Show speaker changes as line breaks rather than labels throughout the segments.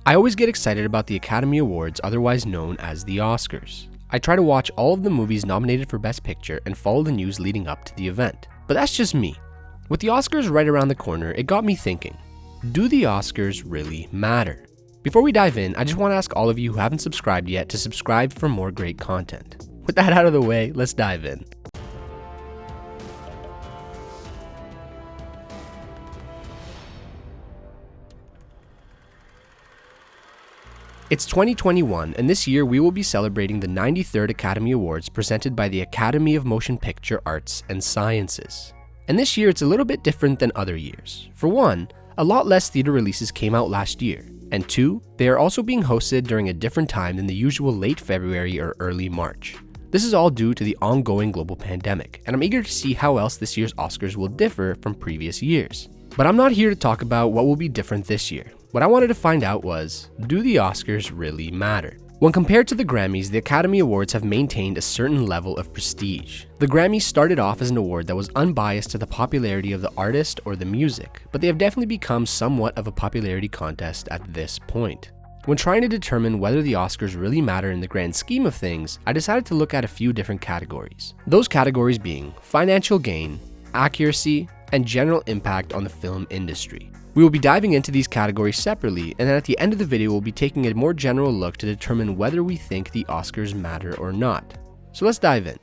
I always get excited about the Academy Awards, otherwise known as the Oscars. I try to watch all of the movies nominated for Best Picture and follow the news leading up to the event. But that's just me. With the Oscars right around the corner, it got me thinking, do the Oscars really matter? Before we dive in, I just want to ask all of you who haven't subscribed yet to subscribe for more great content. With that out of the way, let's dive in. It's 2021, and this year we will be celebrating the 93rd Academy Awards presented by the Academy of Motion Picture Arts and Sciences. And this year it's a little bit different than other years. For one, a lot less theater releases came out last year. And two, they are also being hosted during a different time than the usual late February or early March. This is all due to the ongoing global pandemic, and I'm eager to see how else this year's Oscars will differ from previous years. But I'm not here to talk about what will be different this year. What I wanted to find out was, do the Oscars really matter? When compared to the Grammys, the Academy Awards have maintained a certain level of prestige. The Grammys started off as an award that was unbiased to the popularity of the artist or the music, but they have definitely become somewhat of a popularity contest at this point. When trying to determine whether the Oscars really matter in the grand scheme of things, I decided to look at a few different categories. Those categories being financial gain, accuracy, and general impact on the film industry. We will be diving into these categories separately, and then at the end of the video we'll be taking a more general look to determine whether we think the Oscars matter or not. So let's dive in.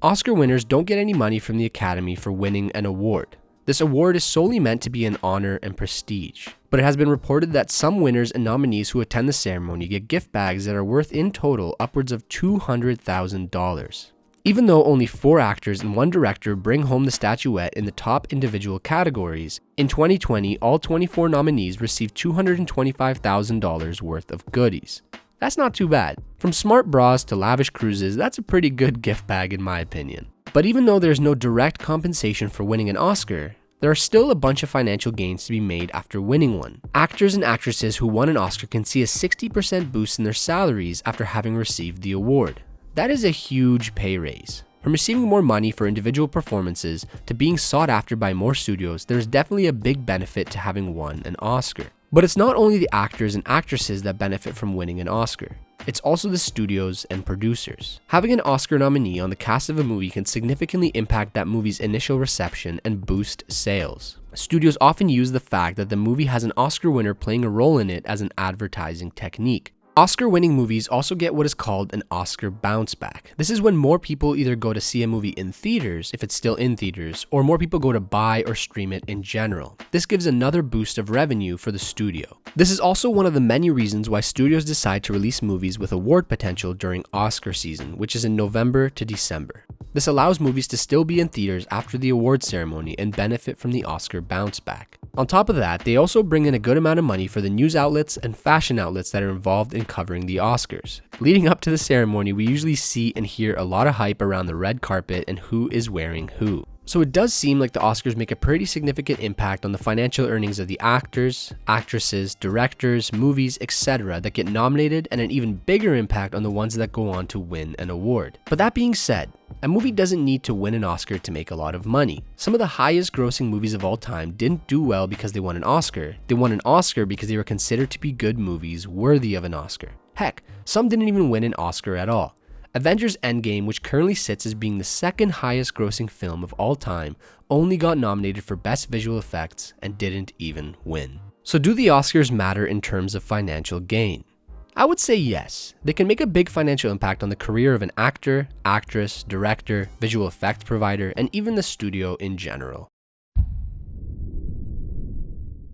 Oscar winners don't get any money from the Academy for winning an award. This award is solely meant to be an honor and prestige, but it has been reported that some winners and nominees who attend the ceremony get gift bags that are worth in total upwards of $200,000. Even though only 4 actors and 1 director bring home the statuette in the top individual categories, in 2020 all 24 nominees received $225,000 worth of goodies. That's not too bad. From smart bras to lavish cruises, that's a pretty good gift bag in my opinion. But even though there's no direct compensation for winning an Oscar, there are still a bunch of financial gains to be made after winning one. Actors and actresses who won an Oscar can see a 60% boost in their salaries after having received the award. That is a huge pay raise. From receiving more money for individual performances to being sought after by more studios, there's definitely a big benefit to having won an Oscar. But it's not only the actors and actresses that benefit from winning an Oscar. It's also the studios and producers. Having an Oscar nominee on the cast of a movie can significantly impact that movie's initial reception and boost sales. Studios often use the fact that the movie has an Oscar winner playing a role in it as an advertising technique. Oscar-winning movies also get what is called an Oscar bounce back. This is when more people either go to see a movie in theaters, if it's still in theaters, or more people go to buy or stream it in general. This gives another boost of revenue for the studio. This is also one of the many reasons why studios decide to release movies with award potential during Oscar season, which is in November to December. This allows movies to still be in theaters after the award ceremony and benefit from the Oscar bounce back. On top of that, they also bring in a good amount of money for the news outlets and fashion outlets that are involved in covering the Oscars. Leading up to the ceremony, we usually see and hear a lot of hype around the red carpet and who is wearing who. So it does seem like the Oscars make a pretty significant impact on the financial earnings of the actors, actresses, directors, movies, etc. that get nominated, and an even bigger impact on the ones that go on to win an award. But that being said, a movie doesn't need to win an Oscar to make a lot of money. Some of the highest grossing movies of all time didn't do well because they won an Oscar. They won an Oscar because they were considered to be good movies worthy of an Oscar. Heck, some didn't even win an Oscar at all. Avengers Endgame, which currently sits as being the second highest grossing film of all time, only got nominated for Best Visual Effects and didn't even win. So do the Oscars matter in terms of financial gain? I would say yes. They can make a big financial impact on the career of an actor, actress, director, visual effects provider, and even the studio in general.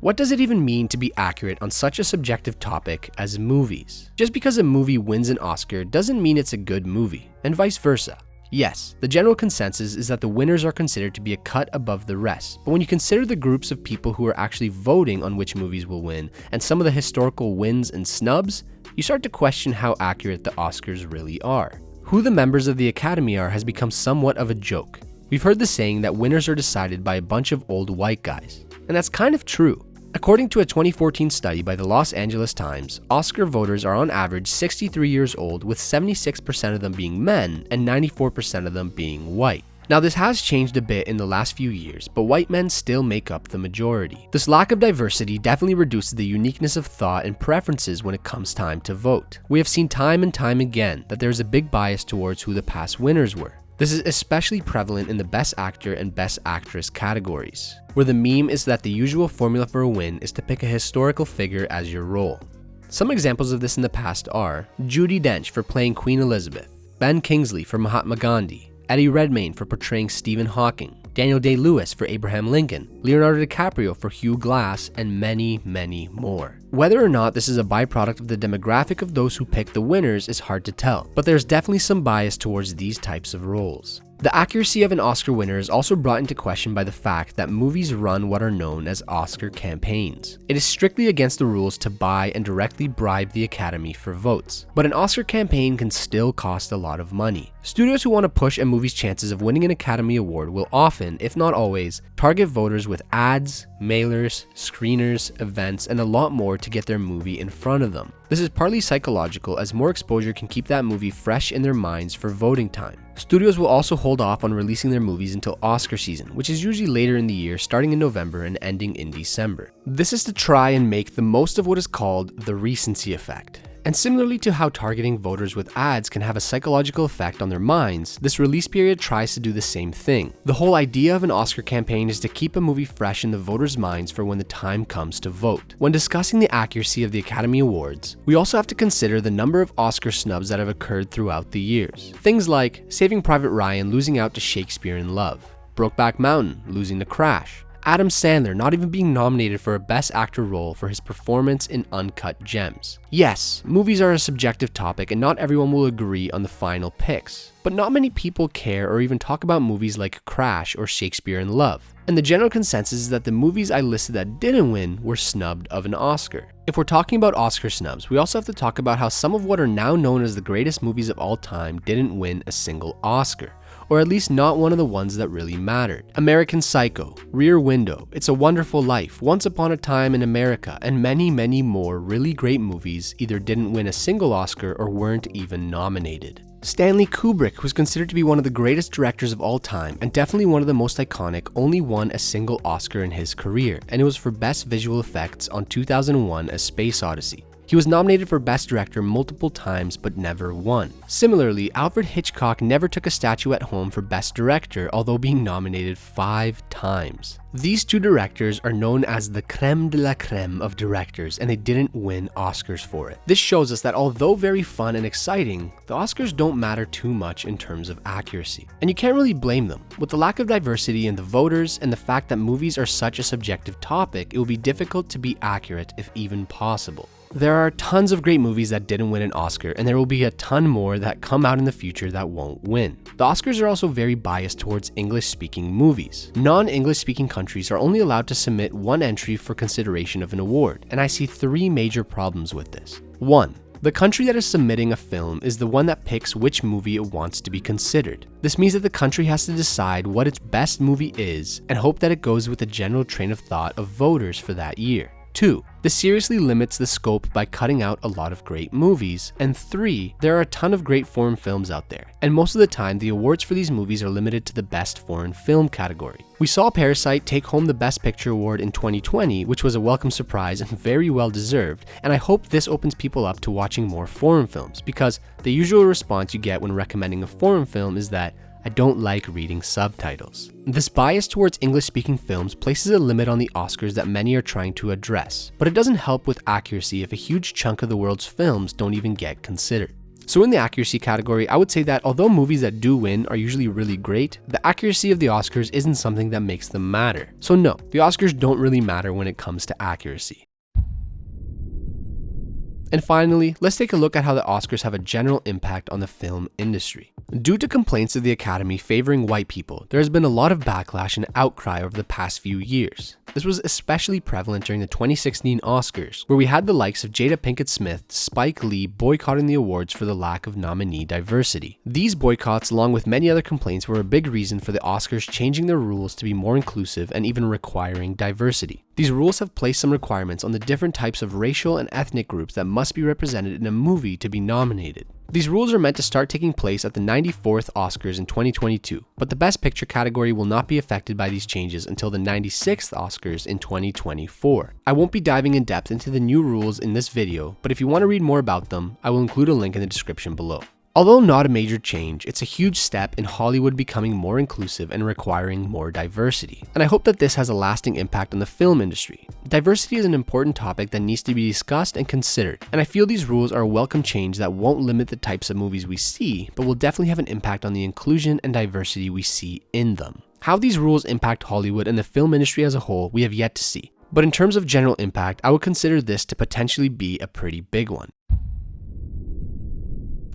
What does it even mean to be accurate on such a subjective topic as movies? Just because a movie wins an Oscar doesn't mean it's a good movie, and vice versa. Yes, the general consensus is that the winners are considered to be a cut above the rest, but when you consider the groups of people who are actually voting on which movies will win, and some of the historical wins and snubs, you start to question how accurate the Oscars really are. Who the members of the Academy are has become somewhat of a joke. We've heard the saying that winners are decided by a bunch of old white guys, and that's kind of true. According to a 2014 study by the Los Angeles Times, Oscar voters are on average 63 years old, with 76% of them being men and 94% of them being white. Now, this has changed a bit in the last few years, but white men still make up the majority. This lack of diversity definitely reduces the uniqueness of thought and preferences when it comes time to vote. We have seen time and time again that there is a big bias towards who the past winners were. This is especially prevalent in the Best Actor and Best Actress categories, where the meme is that the usual formula for a win is to pick a historical figure as your role. Some examples of this in the past are Judi Dench for playing Queen Elizabeth, Ben Kingsley for Mahatma Gandhi, Eddie Redmayne for portraying Stephen Hawking, Daniel Day-Lewis for Abraham Lincoln, Leonardo DiCaprio for Hugh Glass, and many, many more. Whether or not this is a byproduct of the demographic of those who pick the winners is hard to tell, but there's definitely some bias towards these types of roles. The accuracy of an Oscar winner is also brought into question by the fact that movies run what are known as Oscar campaigns. It is strictly against the rules to buy and directly bribe the Academy for votes, but an Oscar campaign can still cost a lot of money. Studios who want to push a movie's chances of winning an Academy Award will often, if not always, target voters with ads, mailers, screeners, events, and a lot more to get their movie in front of them. This is partly psychological, as more exposure can keep that movie fresh in their minds for voting time. Studios will also hold off on releasing their movies until Oscar season, which is usually later in the year, starting in November and ending in December. This is to try and make the most of what is called the recency effect. And similarly to how targeting voters with ads can have a psychological effect on their minds, this release period tries to do the same thing. The whole idea of an Oscar campaign is to keep a movie fresh in the voters' minds for when the time comes to vote. When discussing the accuracy of the Academy Awards, we also have to consider the number of Oscar snubs that have occurred throughout the years. Things like Saving Private Ryan losing out to Shakespeare in Love, Brokeback Mountain losing to Crash, Adam Sandler not even being nominated for a Best Actor role for his performance in Uncut Gems. Yes, movies are a subjective topic and not everyone will agree on the final picks, but not many people care or even talk about movies like Crash or Shakespeare in Love. And the general consensus is that the movies I listed that didn't win were snubbed of an Oscar. If we're talking about Oscar snubs, we also have to talk about how some of what are now known as the greatest movies of all time didn't win a single Oscar, or at least not one of the ones that really mattered. American Psycho, Rear Window, It's a Wonderful Life, Once Upon a Time in America, and many, many more really great movies either didn't win a single Oscar or weren't even nominated. Stanley Kubrick, who's considered to be one of the greatest directors of all time and definitely one of the most iconic, only won a single Oscar in his career, and it was for Best Visual Effects on 2001: A Space Odyssey. He was nominated for Best Director multiple times but never won. Similarly, Alfred Hitchcock never took a statuette home for Best Director, although being nominated 5 times. These two directors are known as the creme de la creme of directors, and they didn't win Oscars for it. This shows us that although very fun and exciting, the Oscars don't matter too much in terms of accuracy. And you can't really blame them. With the lack of diversity in the voters and the fact that movies are such a subjective topic, it will be difficult to be accurate if even possible. There are tons of great movies that didn't win an Oscar, and there will be a ton more that come out in the future that won't win. The Oscars are also very biased towards English-speaking movies. Non-English-speaking countries are only allowed to submit one entry for consideration of an award, and I see 3 major problems with this. 1. The country that is submitting a film is the one that picks which movie it wants to be considered. This means that the country has to decide what its best movie is and hope that it goes with the general train of thought of voters for that year. 2. This seriously limits the scope by cutting out a lot of great movies. And 3. There are a ton of great foreign films out there, and most of the time the awards for these movies are limited to the best foreign film category. We saw Parasite take home the Best Picture award in 2020, which was a welcome surprise and very well deserved, and I hope this opens people up to watching more foreign films, because the usual response you get when recommending a foreign film is that I don't like reading subtitles. This bias towards English-speaking films places a limit on the Oscars that many are trying to address, but it doesn't help with accuracy if a huge chunk of the world's films don't even get considered. So in the accuracy category, I would say that although movies that do win are usually really great, the accuracy of the Oscars isn't something that makes them matter. So no, the Oscars don't really matter when it comes to accuracy. And finally, let's take a look at how the Oscars have a general impact on the film industry. Due to complaints of the Academy favoring white people, there has been a lot of backlash and outcry over the past few years. This was especially prevalent during the 2016 Oscars, where we had the likes of Jada Pinkett Smith, Spike Lee boycotting the awards for the lack of nominee diversity. These boycotts, along with many other complaints, were a big reason for the Oscars changing their rules to be more inclusive and even requiring diversity. These rules have placed some requirements on the different types of racial and ethnic groups that must be represented in a movie to be nominated. These rules are meant to start taking place at the 94th Oscars in 2022, but the Best Picture category will not be affected by these changes until the 96th Oscars in 2024. I won't be diving in depth into the new rules in this video, but if you want to read more about them, I will include a link in the description below. Although not a major change, it's a huge step in Hollywood becoming more inclusive and requiring more diversity. And I hope that this has a lasting impact on the film industry. Diversity is an important topic that needs to be discussed and considered, and I feel these rules are a welcome change that won't limit the types of movies we see, but will definitely have an impact on the inclusion and diversity we see in them. How these rules impact Hollywood and the film industry as a whole, we have yet to see. But in terms of general impact, I would consider this to potentially be a pretty big one.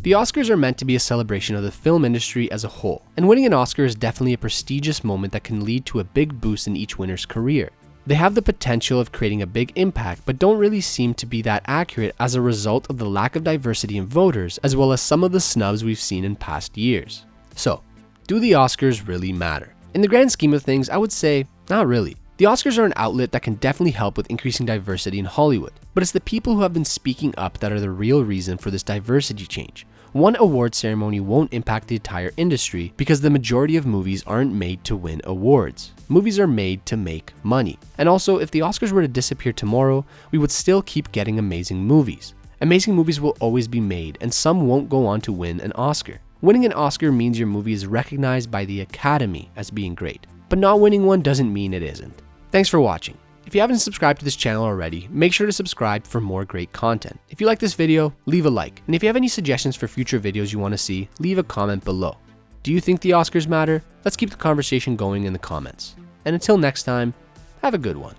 The Oscars are meant to be a celebration of the film industry as a whole, and winning an Oscar is definitely a prestigious moment that can lead to a big boost in each winner's career. They have the potential of creating a big impact, but don't really seem to be that accurate as a result of the lack of diversity in voters, as well as some of the snubs we've seen in past years. So, do the Oscars really matter? In the grand scheme of things, I would say, not really. The Oscars are an outlet that can definitely help with increasing diversity in Hollywood, but it's the people who have been speaking up that are the real reason for this diversity change. One award ceremony won't impact the entire industry because the majority of movies aren't made to win awards. Movies are made to make money. And also, if the Oscars were to disappear tomorrow, we would still keep getting amazing movies. Amazing movies will always be made, and some won't go on to win an Oscar. Winning an Oscar means your movie is recognized by the Academy as being great, but not winning one doesn't mean it isn't. Thanks for watching. If you haven't subscribed to this channel already, make sure to subscribe for more great content. If you like this video, leave a like. And if you have any suggestions for future videos you want to see, leave a comment below. Do you think the Oscars matter? Let's keep the conversation going in the comments. And until next time, have a good one.